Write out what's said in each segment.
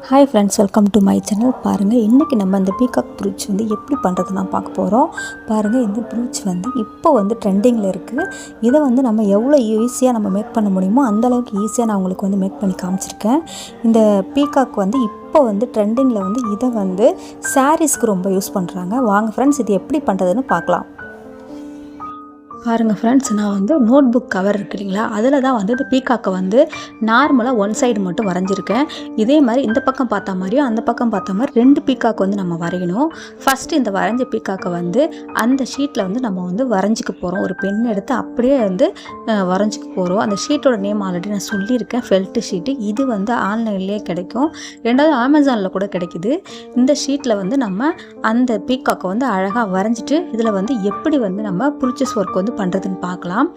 Hi friends, welcome to my channel. பாருங்கள், இன்றைக்கி நம்ம இந்த பீகாக் ப்ரூச் வந்து எப்படி பண்ணுறது நான் பார்க்க போகிறோம். பாருங்கள், இந்த ப்ரூச் வந்து இப்போ வந்து ட்ரெண்டிங்கில் இருக்குது. இதை வந்து நம்ம எவ்வளோ ஈஸியாக நம்ம மேக் பண்ண முடியுமோ அந்தளவுக்கு ஈஸியாக நான் உங்களுக்கு வந்து மேக் பண்ணி காமிச்சிருக்கேன். இந்த பீகாக் வந்து இப்போ வந்து ட்ரெண்டிங்கில் வந்து இதை வந்து சாரீஸ்க்கு ரொம்ப யூஸ் பண்ணுறாங்க. வாங்க ஃப்ரெண்ட்ஸ், இது எப்படி பண்ணுறதுன்னு பார்க்கலாம். பாருங்கள் ஃப்ரெண்ட்ஸ், நான் வந்து நோட் புக் கவர் இருக்கு இல்லைங்களா, அதில் தான் வந்து இந்த பீகாக்கை வந்து நார்மலாக ஒன் சைடு மட்டும் வரைஞ்சிருக்கேன். இதே மாதிரி இந்த பக்கம் பார்த்தா மாதிரியும் அந்த பக்கம் பார்த்தா மாதிரி 2 பீகாக் வந்து நம்ம வரையணும். ஃபஸ்ட்டு இந்த வரைஞ்ச பீகாக்கை வந்து அந்த ஷீட்டில் வந்து நம்ம வந்து வரைஞ்சிக்க போகிறோம். ஒரு பென் எடுத்து அப்படியே வந்து வரைஞ்சிக்க போகிறோம். அந்த ஷீட்டோட நேம் ஆல்ரெடி நான் சொல்லியிருக்கேன், ஃபெல்ட்டு ஷீட்டு. இது வந்து ஆன்லைன்லேயே கிடைக்கும், ரெண்டாவது அமேசானில் கூட கிடைக்குது. இந்த ஷீட்டில் வந்து நம்ம அந்த பீகாக்கை வந்து அழகாக வரைஞ்சிட்டு இதில் வந்து எப்படி வந்து நம்ம ப்ரூச்சஸ் ஒர்க் வந்து பண்ணுறதுன்னு பார்க்கலாம்.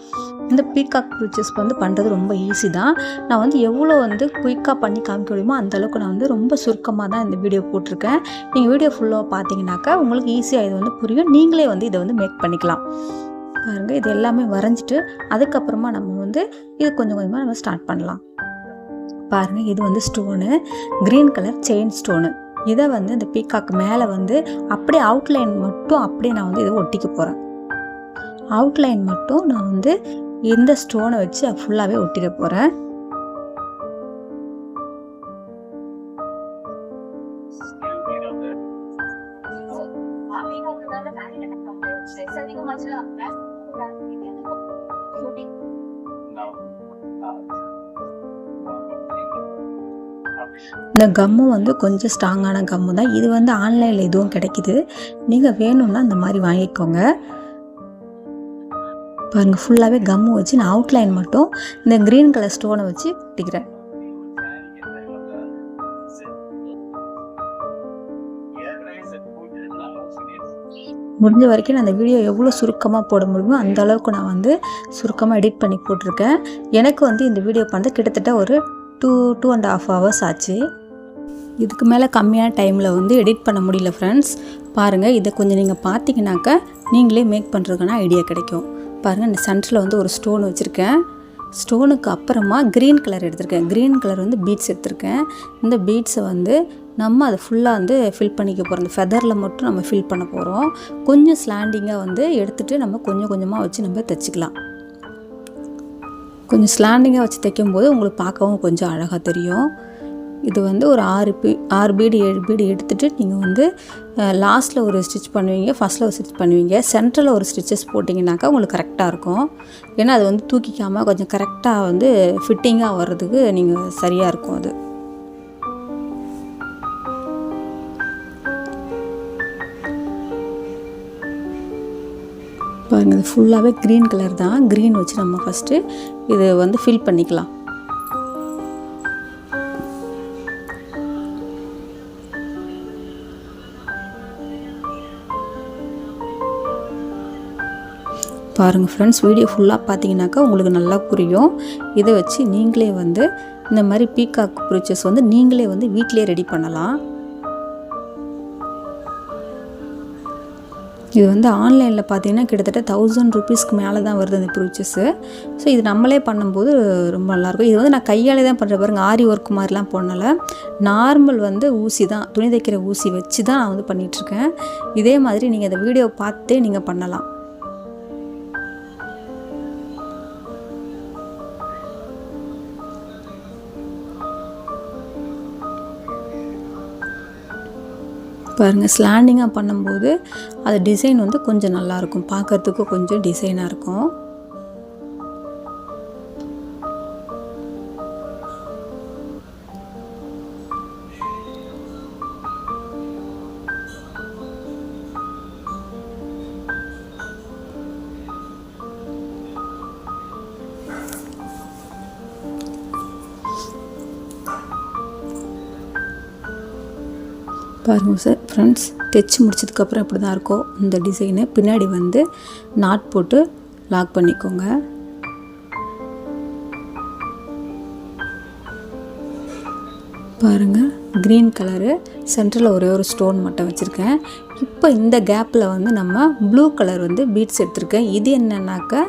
இந்த பீகாக் ப்ரூச்சஸ் வந்து பண்ணுறது ரொம்ப ஈஸி தான். நான் வந்து எவ்வளோ வந்து குயிக்காக பண்ணி காமிக்க முடியுமோ அந்தளவுக்கு நான் வந்து ரொம்ப சுருக்கமாக தான் இந்த வீடியோ போட்டிருக்கேன். நீங்கள் வீடியோ ஃபுல்லாக பார்த்தீங்கன்னாக்கா உங்களுக்கு ஈஸியாக இது வந்து புரியும். நீங்களே வந்து இதை வந்து மேக் பண்ணிக்கலாம். பாருங்கள், இது எல்லாமே வரைஞ்சிட்டு அதுக்கப்புறமா நம்ம வந்து இது கொஞ்சம் கொஞ்சமாக நம்ம ஸ்டார்ட் பண்ணலாம். பாருங்கள், இது வந்து stone, green colour chain stone. இதை வந்து இந்த பீகாக் மேலே வந்து அப்படியே அவுட்லைன் மட்டும் அப்படியே நான் வந்து இதை ஒட்டிக்க போகிறேன். அவுட்லைன் மட்டும் நான் வந்து இந்த ஸ்டோனை வச்சு ஃபுல்லாகவே ஒட்டிட போகிறேன். இந்த கம்மு வந்து கொஞ்சம் ஸ்ட்ராங்கான கம்மு தான். இது வந்து ஆன்லைனில் இதுவும் கிடைக்கிது. நீங்கள் வேணும்னா இந்த மாதிரி வாங்கிக்கோங்க. பாருங்கள், ஃபுல்லாகவே கம்மு வச்சு நான் அவுட்லைன் மட்டும் இந்த க்ரீன் கலர் ஸ்டோனை வச்சு ஒட்டிக்கிறேன். முடிஞ்ச வரைக்கும் நான் அந்த வீடியோ எவ்வளோ சுருக்கமாக போட முடியுமோ அந்த அளவுக்கு நான் வந்து சுருக்கமாக எடிட் பண்ணி போட்டிருக்கேன். எனக்கு வந்து இந்த வீடியோ பண்ணுறது கிட்டத்தட்ட ஒரு 2.5 hours ஆச்சு. இதுக்கு மேலே கம்மியான டைமில் வந்து எடிட் பண்ண முடியல ஃப்ரெண்ட்ஸ். பாருங்கள், இதை கொஞ்சம் நீங்கள் பார்த்தீங்கன்னாக்கா நீங்களே மேக் பண்ணுறதுக்கான ஐடியா கிடைக்கும். பாருங்கள், இந்த சென்டரில் வந்து ஒரு ஸ்டோன் வச்சுருக்கேன். ஸ்டோனுக்கு அப்புறமா க்ரீன் கலர் எடுத்திருக்கேன். க்ரீன் கலர் வந்து பீட்ஸ் எடுத்திருக்கேன். இந்த பீட்ஸை வந்து நம்ம அதை ஃபுல்லாக வந்து ஃபில் பண்ணிக்க போகிறோம். இந்த ஃபெதரில் மட்டும் நம்ம ஃபில் பண்ண போகிறோம். கொஞ்சம் ஸ்லாண்டிங்காக வந்து எடுத்துகிட்டு நம்ம கொஞ்சம் கொஞ்சமாக வச்சு நம்ம தைச்சிக்கலாம். கொஞ்சம் ஸ்லாண்டிங்காக வச்சு தைக்கும்போது உங்களுக்கு பார்க்கவும் கொஞ்சம் அழகாக தெரியும். இது வந்து ஒரு 6 பீடு 7 பீடு எடுத்துகிட்டு நீங்கள் வந்து லாஸ்ட்டில் ஒரு ஸ்டிச் பண்ணுவீங்க, ஃபஸ்ட்டில் ஒரு ஸ்டிச் பண்ணுவீங்க, சென்டரில் ஒரு ஸ்டிச்சஸ் போட்டிங்கனாக்கா உங்களுக்கு கரெக்டாக இருக்கும். ஏன்னா அது வந்து தூக்கிக்காமல் கொஞ்சம் கரெக்டாக வந்து ஃபிட்டிங்காக வர்றதுக்கு நீங்கள் சரியாக இருக்கும். அது பாருங்கள், இது ஃபுல்லாகவே க்ரீன் கலர் தான். க்ரீன் வச்சு நம்ம ஃபஸ்ட்டு இது வந்து ஃபில் பண்ணிக்கலாம். பாருங்கள் ஃப்ரெண்ட்ஸ், வீடியோ ஃபுல்லாக பார்த்தீங்கன்னாக்கா உங்களுக்கு நல்லா புரியும். இதை வச்சு நீங்களே வந்து இந்த மாதிரி பீகாக் ப்ரூச்சஸ் வந்து நீங்களே வந்து வீட்டிலே ரெடி பண்ணலாம். இது வந்து ஆன்லைனில் பார்த்தீங்கன்னா கிட்டத்தட்ட 1000 rupeesக்கு மேலே தான் வருது இந்த ப்ரூச்சஸ்ஸு. ஸோ இது நம்மளே பண்ணும்போது ரொம்ப நல்லாயிருக்கும். இது வந்து நான் கையாலே தான் பண்ணுறேன். பாருங்கள், ஆரி ஒர்க் மாதிரிலாம் பண்ணலை, நார்மல் வந்து ஊசி தான், துணி தைக்கிற ஊசி வச்சு தான் நான் வந்து பண்ணிகிட்ருக்கேன். இதே மாதிரி நீங்கள் இந்த வீடியோ பார்த்தே நீங்கள் பண்ணலாம். பாருங்கள், ஸ்லாண்டிங்காக பண்ணும்போது அது டிசைன் வந்து கொஞ்சம் நல்லாயிருக்கும், பார்க்குறதுக்கு கொஞ்சம் டிசைனாக இருக்கும். பாருங்கள் சார் ஃப்ரெண்ட்ஸ், தைச்சி முடிச்சதுக்கப்புறம் இப்படி தான் இருக்கும் இந்த டிசைனு. பின்னாடி வந்து நாட் போட்டு லாக் பண்ணிக்கோங்க. பாருங்கள், க்ரீன் கலரு சென்டரில் ஒரே ஒரு ஸ்டோன் மட்டும் வச்சுருக்கேன். இப்போ இந்த கேப்பில் வந்து நம்ம ப்ளூ கலர் வந்து பீட்ஸ் எடுத்திருக்கேன். இது என்னன்னாக்கா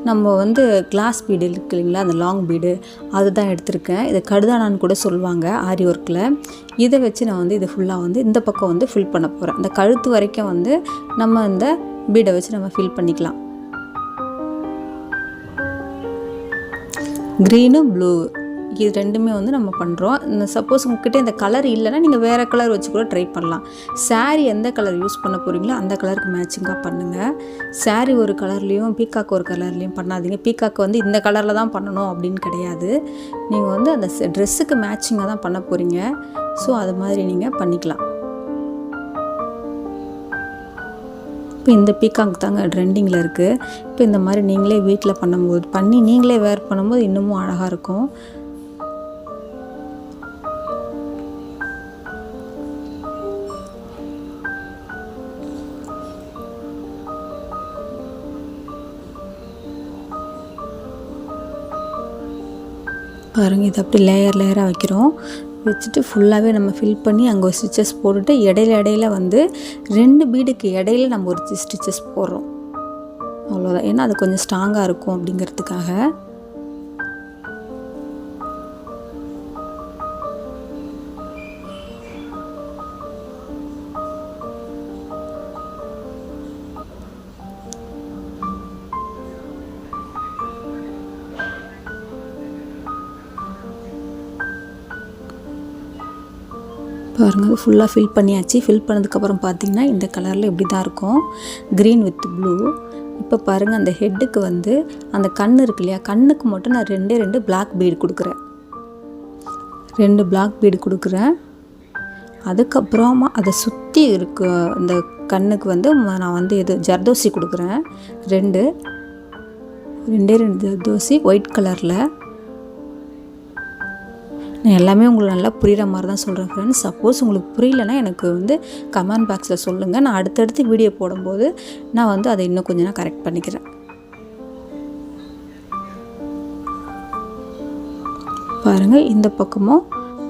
நம்ம வந்து கிளாஸ் பீடு இருக்கு இல்லைங்களா, அந்த லாங் பீடு அதுதான் எடுத்திருக்கேன். இதை கடுதானான்னு கூட சொல்லுவாங்க ஆரி ஒர்க்கில். இதை வச்சு நான் வந்து இது ஃபுல்லாக வந்து இந்த பக்கம் வந்து ஃபில் பண்ண போகிறேன். அந்த கழுத்து வரைக்கும் வந்து நம்ம இந்த பீடை வச்சு நம்ம ஃபில் பண்ணிக்கலாம். க்ரீனு ப்ளூ இது ரெண்டுமே வந்து நம்ம பண்ணுறோம். சப்போஸ் உங்ககிட்ட இந்த கலர் இல்லைன்னா நீங்கள் வேறு கலர் வச்சு கூட ட்ரை பண்ணலாம். சாரீ எந்த கலர் யூஸ் பண்ண போகிறீங்களோ அந்த கலருக்கு மேட்சிங்காக பண்ணுங்கள். சாரீ ஒரு கலர்லேயும் பீகாக் ஒரு கலர்லேயும் பண்ணாதீங்க. பீகாக் வந்து இந்த கலரில் தான் பண்ணணும் அப்படின்னு கிடையாது. நீங்கள் வந்து அந்த ட்ரெஸ்ஸுக்கு மேட்சிங்காக தான் பண்ண போகிறீங்க. ஸோ அது மாதிரி நீங்கள் பண்ணிக்கலாம். இப்போ இந்த பீகாக் தாங்க ட்ரெண்டிங்கில் இருக்குது. இப்போ இந்த மாதிரி நீங்களே வீட்டில் பண்ணி நீங்களே வேர் பண்ணும்போது இன்னமும் அழகாக இருக்கும். பாருங்கள், இது அப்படி லேயராக வைக்கிறோம். வச்சுட்டு ஃபுல்லாகவே நம்ம ஃபில் பண்ணி அங்கே ஒரு ஸ்டிச்சஸ் போட்டுட்டு இடையில வந்து 2 பீடுக்கு இடையில நம்ம ஒரு ஸ்டிச்சஸ் போடுறோம். அவ்வளோதான். ஏன்னா அது கொஞ்சம் ஸ்ட்ராங்காக இருக்கும் அப்படிங்கிறதுக்காக. பாருங்கள், ஃபுல்லாக ஃபில் பண்ணியாச்சு. ஃபில் பண்ணதுக்கப்புறம் பார்த்திங்கன்னா இந்த கலரில் இப்படி தான் இருக்கும், க்ரீன் வித் ப்ளூ. இப்போ பாருங்கள், அந்த ஹெட்டுக்கு வந்து அந்த கண் இருக்கு இல்லையா, கண்ணுக்கு மட்டும் நான் 2 பிளாக் பீடு கொடுக்குறேன். 2 பிளாக் பீடு கொடுக்குறேன். அதுக்கப்புறமா அதை சுற்றி இருக்க அந்த கண்ணுக்கு வந்து நான் வந்து ஜர்தோசி கொடுக்குறேன். 2 ஜர்தோசி ஒயிட் கலரில். நான் எல்லாமே உங்களுக்கு நல்லா புரிகிற மாதிரி தான் சொல்கிறேன் ஃப்ரெண்ட்ஸ். சப்போஸ் உங்களுக்கு புரியலன்னா எனக்கு வந்து கமெண்ட் பாக்ஸில் சொல்லுங்கள். நான் அடுத்தடுத்து வீடியோ போடும்போது நான் வந்து அதை இன்னும் கொஞ்சம் நான் கரெக்ட் பண்ணிக்கிறேன். பாருங்கள், இந்த பக்கமும்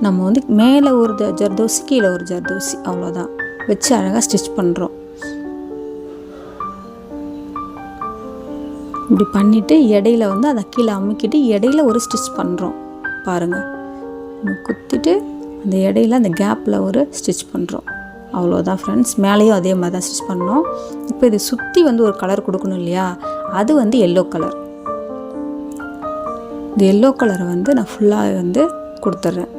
நம்ம வந்து மேலே ஒரு ஜர்தோசி கீழே ஒரு ஜர்தோசி அவ்வளோதான் வச்சு அழகாக ஸ்டிச் பண்ணுறோம். இப்படி பண்ணிவிட்டு இடையில வந்து அதை கீழே அமுக்கிட்டு இடையில ஒரு ஸ்டிச் பண்ணுறோம். பாருங்கள், குத்திட்டு அந்த இடையில அந்த கேப்பில் ஒரு ஸ்டிச் பண்ணுறோம். அவ்வளோதான் ஃப்ரெண்ட்ஸ். மேலேயும் அதே மாதிரி தான் ஸ்டிச் பண்ணோம். இப்போ இது சுற்றி வந்து ஒரு கலர் கொடுக்கணும் இல்லையா, அது வந்து எல்லோ கலர். இந்த எல்லோ கலரை வந்து நான் ஃபுல்லாக வந்து கொடுத்துட்றேன்.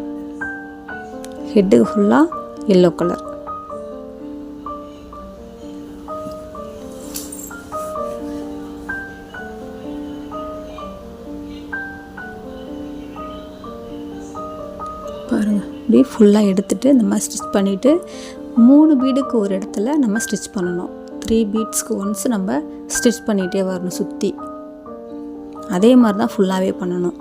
ஹெட்டுக்கு ஃபுல்லாக எல்லோ கலர். பாருங்கள், இப்படி ஃபுல்லாக எடுத்துகிட்டு இந்த மாதிரி ஸ்டிச் பண்ணிவிட்டு 3 பீடுக்கு ஒரு இடத்துல நம்ம ஸ்டிச் பண்ணணும். 3 பீட்ஸ்க்கு ஒன்ஸ் நம்ம ஸ்டிச் பண்ணிகிட்டே வரணும் சுற்றி. அதே மாதிரி தான் ஃபுல்லாகவே பண்ணணும்.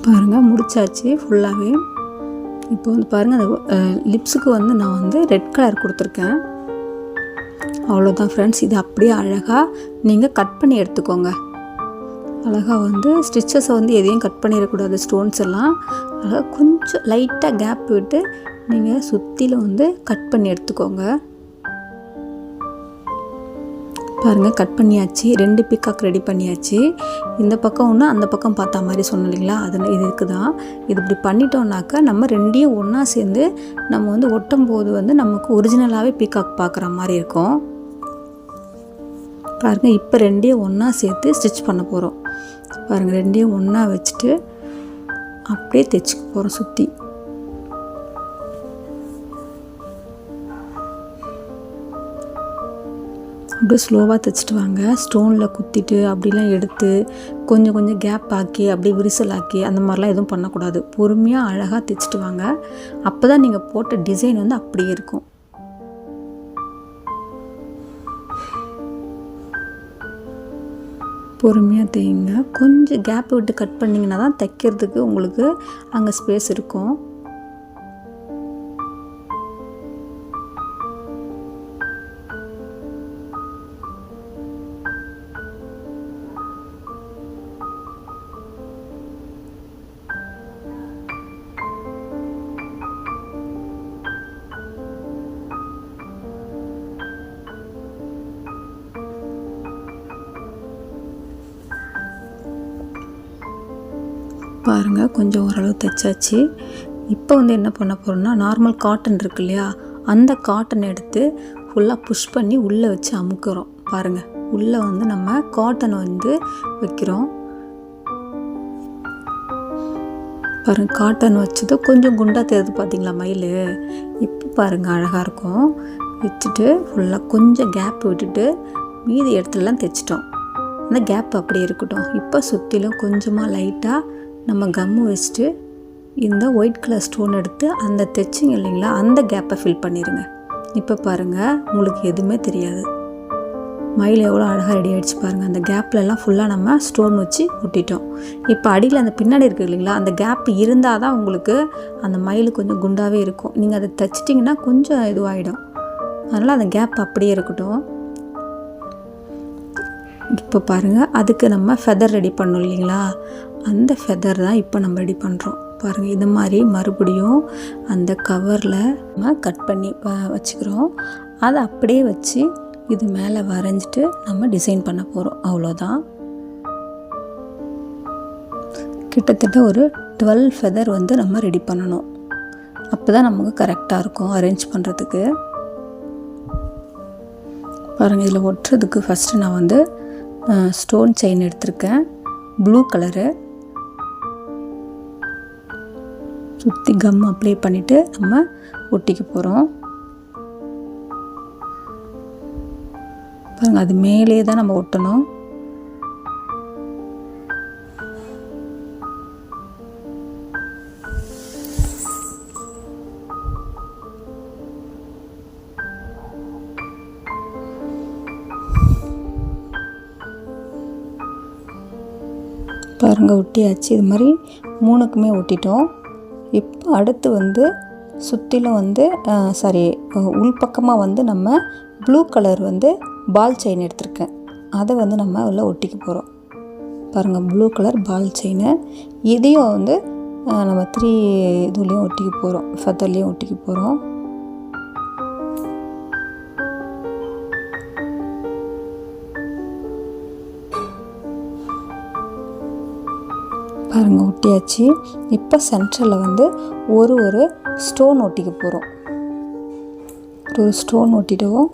பாருங்கள், முடிச்சாச்சு ஃபுல்லாகவே. இப்போ வந்து பாருங்கள், அந்த லிப்ஸுக்கு வந்து நான் வந்து ரெட் கலர் கொடுத்துருக்கேன். அவ்வளோதான் ஃப்ரெண்ட்ஸ். இது அப்படியே அழகாக நீங்கள் கட் பண்ணி எடுத்துக்கோங்க. அழகாக வந்து ஸ்டிச்சஸை வந்து எதையும் கட் பண்ணிடக்கூடாது. ஸ்டோன்ஸ் எல்லாம் அழகாக கொஞ்சம் லைட்டாக கேப் விட்டு நீங்கள் சுற்றிலும் வந்து கட் பண்ணி எடுத்துக்கோங்க. பாருங்கள் கட் பண்ணியாச்சு, 2 பீகாக் ரெடி பண்ணியாச்சு. இந்த பக்கம் ஒன்று, அந்த பக்கம் பார்த்தா மாதிரி சொன்னோம் இல்லைங்களா, அதில் இதுக்கு தான். இது இப்படி பண்ணிட்டோம்னாக்கா நம்ம 2ஐயும் ஒன்றா சேர்ந்து நம்ம வந்து ஒட்டும் போது வந்து நமக்கு ஒரிஜினலாகவே பீகாக் பார்க்குற மாதிரி இருக்கும். பாருங்கள் இப்போ 2ஐயும் ஒன்றா சேர்த்து ஸ்டிச் பண்ண போகிறோம். பாருங்கள் 2ஐயும் ஒன்றா வச்சுட்டு அப்படியே தைச்சிக்க போகிறோம் சுற்றி. அப்படியே ஸ்லோவாக தைச்சிட்டு வாங்க. ஸ்டோனில் குத்திட்டு அப்படிலாம் எடுத்து கொஞ்சம் கொஞ்சம் கேப் ஆக்கி அப்படியே விரிசல் ஆக்கி அந்த மாதிரிலாம் எதுவும் பண்ணக்கூடாது. பொறுமையாக அழகாக தைச்சிட்டு வாங்க. அப்போ தான் நீங்கள் போட்ட டிசைன் வந்து அப்படியே இருக்கும். பொறுமையாக தைங்க. கொஞ்சம் கேப் விட்டு கட் பண்ணிங்கன்னா தான் தைக்கிறதுக்கு உங்களுக்கு அங்கே ஸ்பேஸ் இருக்கும். பாருங்கள் கொஞ்சம் ஓரளவு தைச்சாச்சு. இப்போ வந்து என்ன பண்ண போகிறோம்னா, நார்மல் காட்டன் இருக்கு இல்லையா, அந்த காட்டன் எடுத்து ஃபுல்லாக புஷ் பண்ணி உள்ளே வச்சு அமுக்குறோம். பாருங்கள் உள்ளே வந்து நம்ம காட்டன் வந்து வைக்கிறோம். பாருங்கள் காட்டன் வச்சது கொஞ்சம் குண்டாக தெரியுது பார்த்தீங்களா மயில். இப்போ பாருங்கள் அழகாக இருக்கும். வச்சுட்டு ஃபுல்லாக கொஞ்சம் கேப் விட்டுட்டு மீதி இடத்துலலாம் தைச்சிட்டோம். அந்த கேப் அப்படியே இருக்கட்டும். இப்போ சுற்றிலும் கொஞ்சமாக லைட்டாக நம்ம கம்மு வச்சுட்டு இந்த ஒயிட் கலர் ஸ்டோன் எடுத்து அந்த தைச்சிங்க இல்லைங்களா, அந்த கேப்பை ஃபில் பண்ணிடுங்க. இப்போ பாருங்கள் உங்களுக்கு எதுவுமே தெரியாது. மயில் எவ்வளோ அழகாக ரெடி ஆகிடுச்சு பாருங்கள். அந்த கேப்லலாம் ஃபுல்லாக நம்ம ஸ்டோன் வச்சு ஒட்டிட்டோம். இப்போ அடியில் அந்த பின்னாடி இருக்குது இல்லைங்களா, அந்த கேப் இருந்தால் தான் உங்களுக்கு அந்த மயில் கொஞ்சம் குண்டாகவே இருக்கும். நீங்கள் அதை தைச்சிட்டிங்கன்னா கொஞ்சம் இதுவாகிடும். அதனால் அந்த கேப் அப்படியே இருக்கட்டும். இப்போ பாருங்கள் அதுக்கு நம்ம ஃபெதர் ரெடி பண்ணோம் இல்லைங்களா, அந்த ஃபெதர் தான் இப்போ நம்ம ரெடி பண்ணுறோம். பாருங்கள் இது மாதிரி மறுபடியும் அந்த கவரில் நம்ம கட் பண்ணி வச்சுக்கிறோம். அதை அப்படியே வச்சு இது மேலே வரைஞ்சிட்டு நம்ம டிசைன் பண்ண போகிறோம். அவ்வளோதான். கிட்டத்தட்ட ஒரு 12 ஃபெதர் வந்து நம்ம ரெடி பண்ணணும். அப்போ தான் நமக்கு கரெக்டாக இருக்கும் அரேஞ்ச் பண்ணுறதுக்கு. பாருங்கள் இதில் ஒட்டுறதுக்கு ஃபஸ்ட்டு நான் வந்து ஸ்டோன் செயின் எடுத்திருக்கேன், ப்ளூ கலரு. சுற்றி கம் அப்ளை பண்ணிவிட்டு நம்ம ஒட்டிக்க போகிறோம். பாருங்கள் அது மேலே தான் நம்ம ஒட்டணும். பாருங்கள் ஒட்டியாச்சு. இது மாதிரி 3க்குமே ஒட்டிட்டோம். இப்போ அடுத்து வந்து சுற்றிலும் வந்து உள்பக்கமாக வந்து நம்ம ப்ளூ கலர் வந்து பால் செயின் எடுத்திருக்கேன். அதை வந்து நம்ம உள்ள ஒட்டிக்க போகிறோம். பாருங்கள் ப்ளூ கலர் பால் செயின். இதையும் வந்து நம்ம 3 இதுலேயும் ஒட்டிக்க போகிறோம், ஃபெதர்லேயும் ஒட்டிக்க போகிறோம். பாருங்கள் ஒட்டியாச்சு. இப்போ சென்டரில் வந்து ஒரு ஸ்டோன் ஒட்டிக்க போகிறோம். ஒரு ஸ்டோன் ஒட்டிடுவோம்.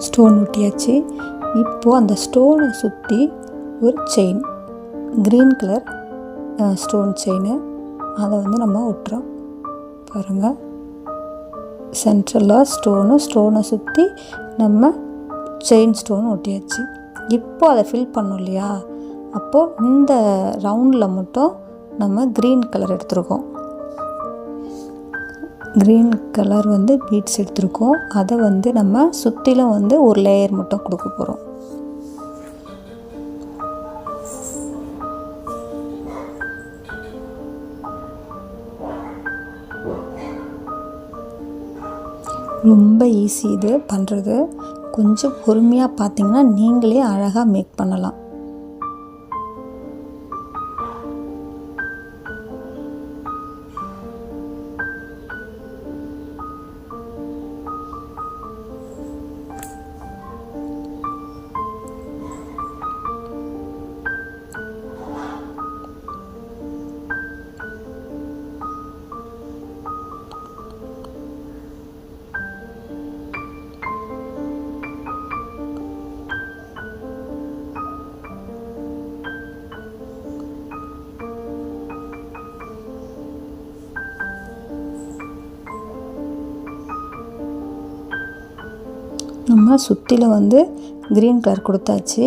ஸ்டோன் ஒட்டியாச்சு. இப்போது அந்த ஸ்டோனை சுற்றி ஒரு chain, green colour stone chain, அதை வந்து நம்ம ஒட்டுறோம். பாருங்கள் சென்ட்ரலாக ஸ்டோனை சுற்றி நம்ம செயின் ஸ்டோன் ஒட்டியாச்சு. இப்போ அதை ஃபில் பண்ணோம் இல்லையா, அப்போது இந்த ரவுண்டில் மட்டும் நம்ம க்ரீன் கலர் எடுத்துருக்கோம். க்ரீன் கலர் வந்து பீட்ஸ் எடுத்துருக்கோம். அதை வந்து நம்ம சுற்றிலும் வந்து ஒரு லேயர் மட்டும் கொடுக்க போகிறோம். ரொம்ப ஈஸி இது பண்ணுறது. கொஞ்சம் பொறுமையாக பார்த்தீங்கன்னா நீங்களே அழகாக மேக் பண்ணலாம். நம்ம சுற்றிலும் வந்து க்ரீன் கலர் கொடுத்தாச்சு.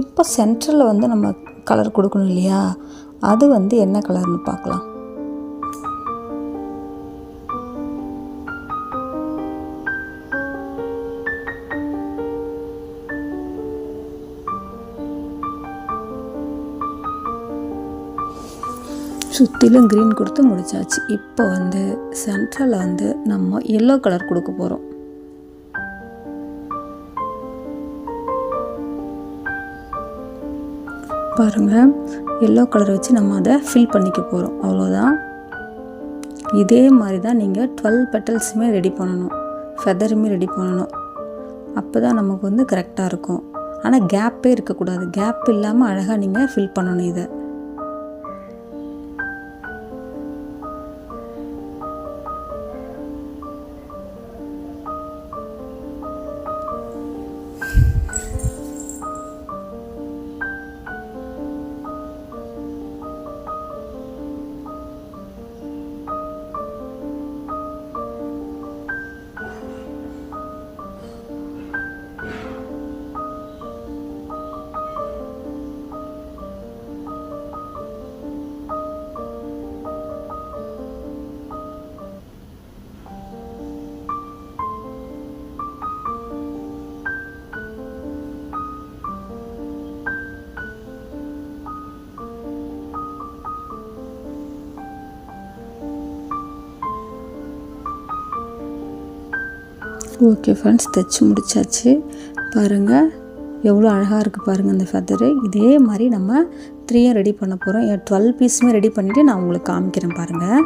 இப்போ சென்டரில் வந்து நம்ம கலர் கொடுக்கணும் இல்லையா, அது வந்து என்ன கலர்னு பார்க்கலாம். சுற்றிலும் க்ரீன் கொடுத்து முடிச்சாச்சு. இப்போ வந்து சென்ட்ரலில் வந்து நம்ம எல்லோ கலர் கொடுக்க போகிறோம். பாருங்கள், எல்லோ கலர் வச்சு நம்ம அதை ஃபில் பண்ணிக்க போகிறோம். அவ்வளோதான். இதே மாதிரி தான் நீங்கள் 12 பெட்டல்ஸுமே ரெடி பண்ணணும், ஃபெதருமே ரெடி பண்ணணும். அப்போ தான் நமக்கு வந்து கரெக்டாக இருக்கும். ஆனால் கேப்பே இருக்கக்கூடாது. கேப் இல்லாமல் அழகாக நீங்கள் ஃபில் பண்ணணும் இதை. ஓகே ஃப்ரெண்ட்ஸ், தைச்சி முடிச்சாச்சு. பாருங்கள் எவ்வளோ அழகாக இருக்குது பாருங்கள் அந்த ஃபெதரு. இதே மாதிரி நம்ம 3 ரெடி பண்ண போகிறோம். 12 பீஸுமே ரெடி பண்ணிவிட்டு நான் உங்களுக்கு காமிக்கிறேன் பாருங்கள்.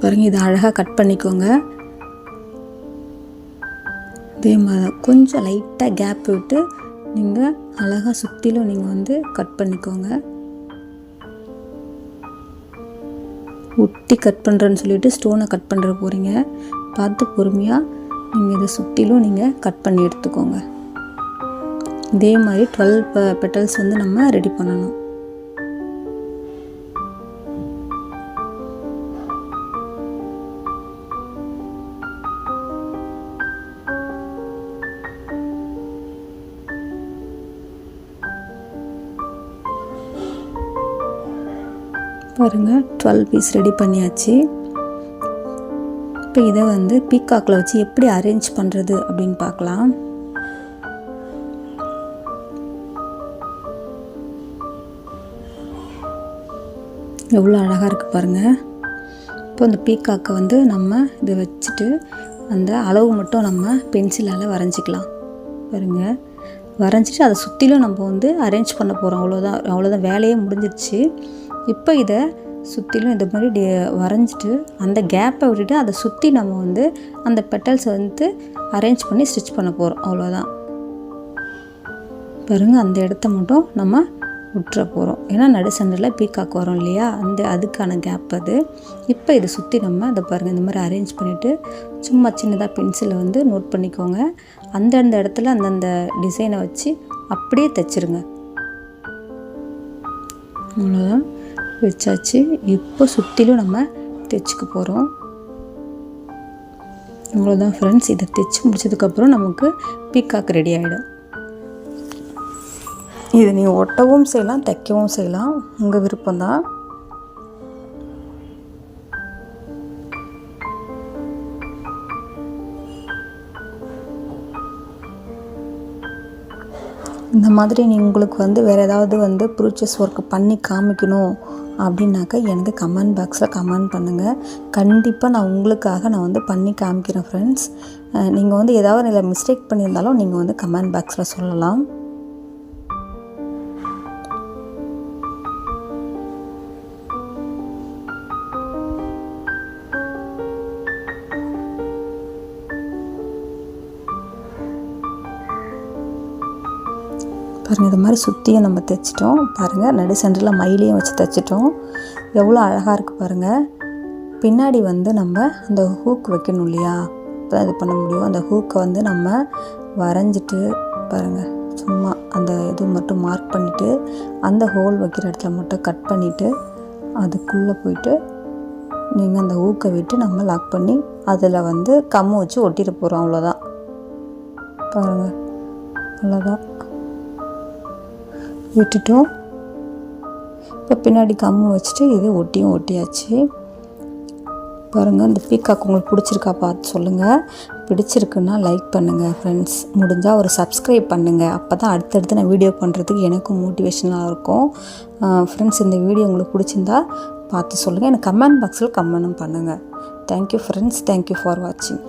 பாருங்கள், இதை அழகாக கட் பண்ணிக்கோங்க. இதே மாதிரி கொஞ்சம் லைட்டாக கேப் விட்டு நீங்கள் அழகாக சுற்றிலும் நீங்கள் வந்து கட் பண்ணிக்கோங்க. ஒட்டி கட் பண்ணுறேன்னு சொல்லிவிட்டு ஸ்டோனை கட் பண்ணுற போகிறீங்க. பார்த்து பொறுமையாக நீங்கள் இதை சுற்றிலும் நீங்கள் கட் பண்ணி எடுத்துக்கோங்க. இதே மாதிரி 12 பெட்டல்ஸ் வந்து நம்ம ரெடி பண்ணணும். பாருங்கள், 12 பீஸ் ரெடி பண்ணியாச்சு. இப்போ இதை வந்து பீகாக்கில் வச்சு எப்படி அரேஞ்ச் பண்ணுறது அப்படின்னு பார்க்கலாம். எவ்வளோ அழகாக இருக்குது பாருங்கள். இப்போ இந்த பீகாக்கை வந்து நம்ம இதை வச்சுட்டு அந்த அளவு மட்டும் நம்ம பென்சிலால் வரைஞ்சிக்கலாம். பாருங்கள், வரைஞ்சிட்டு அதை சுற்றிலும் நம்ம வந்து அரேஞ்ச் பண்ண போகிறோம். அவ்வளோதான் வேலையே முடிஞ்சிருச்சு. இப்போ இதை சுற்றிலும் இந்த மாதிரி வரைஞ்சிட்டு அந்த கேப்பை விட்டுட்டு அதை சுற்றி நம்ம வந்து அந்த பெட்டல்ஸை வந்து அரேஞ்ச் பண்ணி ஸ்டிச் பண்ண போகிறோம். அவ்வளோதான். பாருங்கள், அந்த இடத்த மட்டும் நம்ம விட்டுற போகிறோம். ஏன்னா நடு சென்டரில் பீகாக் வரும் இல்லையா, அதுக்கான கேப் அது. இப்போ இதை சுற்றி நம்ம அதை பாருங்கள் இந்த மாதிரி அரேஞ்ச் பண்ணிவிட்டு சும்மா சின்னதாக பென்சிலை வந்து நோட் பண்ணிக்கோங்க. அந்தந்த இடத்துல அந்தந்த டிசைனை வச்சு அப்படியே தைச்சிருங்க. அவ்வளோதான், வச்சாச்சு. இப்போ சுற்றிலும் நம்ம தைச்சிக்க போகிறோம். அவ்வளோதான் ஃப்ரெண்ட்ஸ். இதை தைச்சி முடிச்சதுக்கப்புறம் நமக்கு பீகாக் ரெடி ஆகிடும். இதை நீங்கள் ஒட்டவும் செய்யலாம், தைக்கவும் செய்யலாம், உங்கள் விருப்பம்தான். இந்த மாதிரி உங்களுக்கு வந்து வேறு ஏதாவது வந்து ப்ரூச்சஸ் ஒர்க்கு பண்ணி காமிக்கணும் அப்படின்னாக்கா எனக்கு கமெண்ட் பாக்ஸில் கமெண்ட் பண்ணுங்கள். கண்டிப்பாக நான் உங்களுக்காக நான் வந்து பண்ணி காமிக்கிறேன் ஃப்ரெண்ட்ஸ். நீங்கள் வந்து ஏதாவது இல்லை மிஸ்டேக் பண்ணியிருந்தாலும் நீங்கள் வந்து கமெண்ட் பாக்ஸில் சொல்லலாம். பாருங்கள், இது மாதிரி சுற்றியும் நம்ம தைச்சிட்டோம். பாருங்கள், நடு சென்டரில் மயிலையும் வச்சு தைச்சிட்டோம். எவ்வளோ அழகாக இருக்குது பாருங்கள். பின்னாடி வந்து நம்ம அந்த ஹூக் வைக்கணும் இல்லையா, இப்போ இது பண்ண முடியும். அந்த ஹூக்கை வந்து நம்ம வரைஞ்சிட்டு பாருங்கள், சும்மா அந்த இது மட்டும் மார்க் பண்ணிவிட்டு அந்த ஹோல் வைக்கிற இடத்துல மட்டும் கட் பண்ணிவிட்டு அதுக்குள்ளே போயிட்டு நீங்கள் அந்த ஊக்கை விட்டு நம்ம லாக் பண்ணி அதில் வந்து கம்மு வச்சு ஒட்டிட்டு போகிறோம். அவ்வளோதான். பாருங்கள், அவ்வளோதான் விட்டுட்டோம். இப்போ பின்னாடி கம்மு வச்சுட்டு இது ஒட்டியாச்சு. பாருங்கள், இந்த பீகாக் உங்களுக்கு பிடிச்சிருக்கா பார்த்து சொல்லுங்கள். பிடிச்சிருக்குன்னா லைக் பண்ணுங்கள் ஃப்ரெண்ட்ஸ். முடிஞ்சால் ஒரு சப்ஸ்கிரைப் பண்ணுங்கள். அப்போ தான் அடுத்தடுத்து நான் வீடியோ பண்ணுறதுக்கு எனக்கும் மோட்டிவேஷனாக இருக்கும். ஃப்ரெண்ட்ஸ், இந்த வீடியோ உங்களுக்கு பிடிச்சிருந்தா பார்த்து சொல்லுங்கள். எனக்கு கமெண்ட் பாக்ஸில் கமெண்ட்டும் பண்ணுங்கள். Thank you friends. தேங்க்யூ ஃபார் வாட்சிங்.